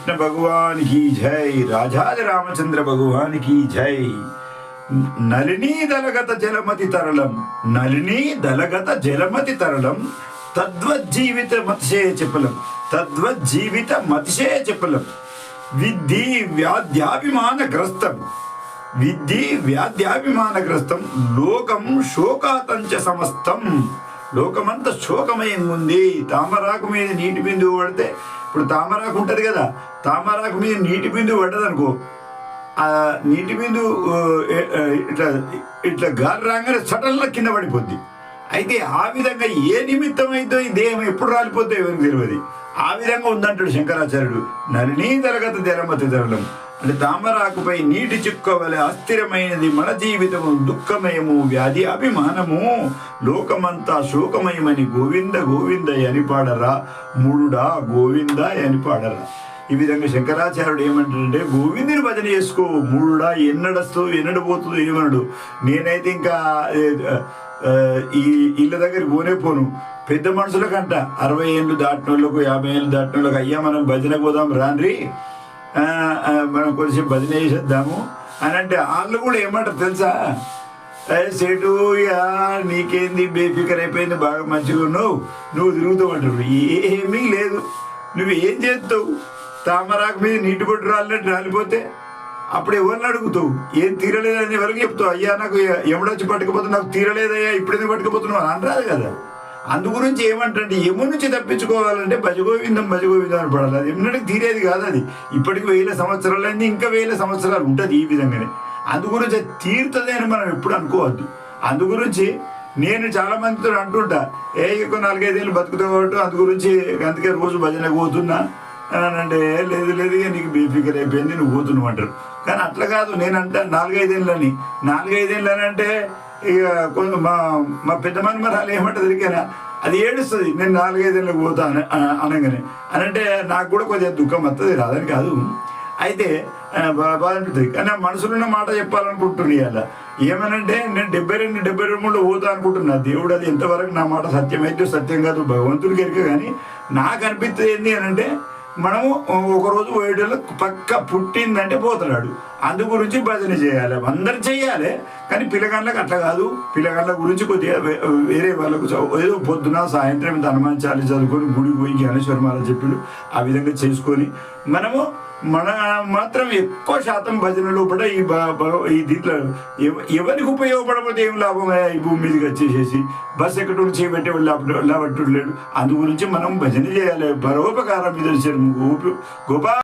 कृष्ण भगवान की जय, राजाज रामचंद्र भगवान की जय। नलिनी दलगत जलमति तरलम, नलिनी दलगत जलमति तरलम, तद्वज्जीवित मत्स्ये चपलम, तद्वज्जीवित मत्स्ये चपलम, विद्धि व्याध्याभिमानग्रस्तं, विद्धि व्याध्याभिमानग्रस्तं, लोकं शोकातंच समस्తం। లోకమంతా శోకమయంగా ఉంది. తామరాకు మీద నీటి బిందువు పడితే, ఇప్పుడు తామరాకు ఉంటుంది కదా, తామరాకు మీద నీటి బిందువు పడ్డదనుకో, ఆ నీటి బిందువు ఇట్లా ఇట్లా గాలి రాగానే సడన్గా కింద పడిపోద్ది. అయితే ఆ విధంగా ఏ నిమిత్తం అయితే ఈ దేహం ఎప్పుడు రాలిపోతే ఎవరికి తెలియదు. ఆ విధంగా ఉందంటాడు శంకరాచార్యుడు. నలినీ తరగత జలమతి తరలం అంటే తామరాకుపై నీటి చుక్క వలె అస్థిరమైనది మన జీవితము, దుఃఖమయము, వ్యాధి అభిమానము, లోకమంతా శోకమయమని గోవింద గోవింద అని పాడరా మూడుడా, గోవింద అని పాడరా. ఈ విధంగా శంకరాచార్యుడు ఏమంటాడంటే, గోవిందుని భజన చేసుకో మూడుడా, ఎన్నడస్తూ ఎన్నడు పోతుందో ఏమనడు. నేనైతే ఇంకా ఈ ఇళ్ళ దగ్గరికి పోనే పోను. పెద్ద మనుషులకంట 60 ఏళ్ళు దాటిన వాళ్ళకు, 50 ఏళ్ళు దాటిన వాళ్ళకి, అయ్యా మనం భజన పోదాం రాండ్రి, మనం కొంచెం భజన చేసేద్దాము అని అంటే వాళ్ళు కూడా ఏమంటారు తెలుసా, సేటు నీకేంది బేఫికర్ అయిపోయింది, బాగా మంచిగా ఉన్నావు, నువ్వు తిరుగుతావు అంటారు. ఏమీ లేదు, నువ్వు ఏం చేస్తావు? తామరాకు మీద నీటి బొట్టు రాలినట్టు రాలిపోతే అప్పుడు ఎవరిని అడుగుతావు? ఏం తీరలేదని ఎవరికి చెప్తావు? అయ్యా నాకు ఎముడొచ్చి పట్టుకపోతే నాకు తీరలేదయ్యా ఇప్పుడేందుకు పట్టుకుపోతున్నావు అని అనరాదు కదా. అందు గురించి ఏమంటే యముడి నుంచి తప్పించుకోవాలంటే భజగోవిందం భజగోవిందం అని పడాలి. అది ఎన్నటికి తీరేది కాదు. అది ఇప్పటికి 1000 సంవత్సరాలు అయింది, ఇంకా 1000 సంవత్సరాలు ఉంటుంది ఈ విధంగానే. అందు గురించి అది తీరుతుంది అని మనం ఎప్పుడు అనుకోవద్దు. అందు గురించి నేను చాలా మందితో అంటుంటా, ఎక్కువ 4-5 ఏళ్ళు బతుకుతావు కాబట్టి అందు గురించి అందుకే రోజు భజనకు పోతున్నా అని అంటే, లేదు లేదు నీకు బేఫికర్ అయిపోయింది నువ్వు పోతున్నావు అంటారు. కానీ అట్లా కాదు, నేనంటా 4-5 ఏళ్ళని 4-5 ఏళ్ళని అంటే ఇక కొంత మా పెద్ద మనమరాలు ఏమంటుంది ఎరికైనా, అది ఏడుస్తుంది నేను 4-5 ఏళ్ళకి పోతా అనగానే అని అంటే నాకు కూడా కొద్దిగా దుఃఖం వస్తుంది, రాదని కాదు. అయితే బాధ అనిపిస్తుంది. కానీ ఆ మనసులో ఉన్న మాట చెప్పాలనుకుంటున్నాయి. అలా ఏమనంటే నేను 72-73 పోతా అనుకుంటున్నా. దేవుడు అది ఎంతవరకు నా మాట సత్యమైతే సత్యం కాదు భగవంతుడికి ఎరిక. కానీ నాకు అనిపిస్తుంది ఏంటి అని అంటే, మనము ఒకరోజు పోయేటోళ్ళకి పక్క పుట్టిందంటే పోతున్నాడు. అందు గురించి భజన చేయాలి, అందరు చేయాలి. కానీ పిల్లగాళ్ళకి అట్లా కాదు. పిల్లగాళ్ళ గురించి కొద్దిగా వేరే వాళ్ళకు ఏదో పొద్దున సాయంత్రం ఇంత హనుమాన్ చాలీసా చదువుకొని గుడికి పోయి జ్ఞానేశ్వరమాల చెప్పులు ఆ విధంగా చేసుకొని మనము మాత్రం ఎక్కువ శాతం భజనలో కూడా ఈ దీంట్లో ఎవరికి ఉపయోగపడకపోతే ఏం లాభం? ఈ భూమి మీదకి వచ్చేసేసి బస్సు ఎక్కడి చేయబట్టే వాళ్ళు లేడు. అందు గురించి మనం భజన చేయాలి. పరోపకారం మీద గోపా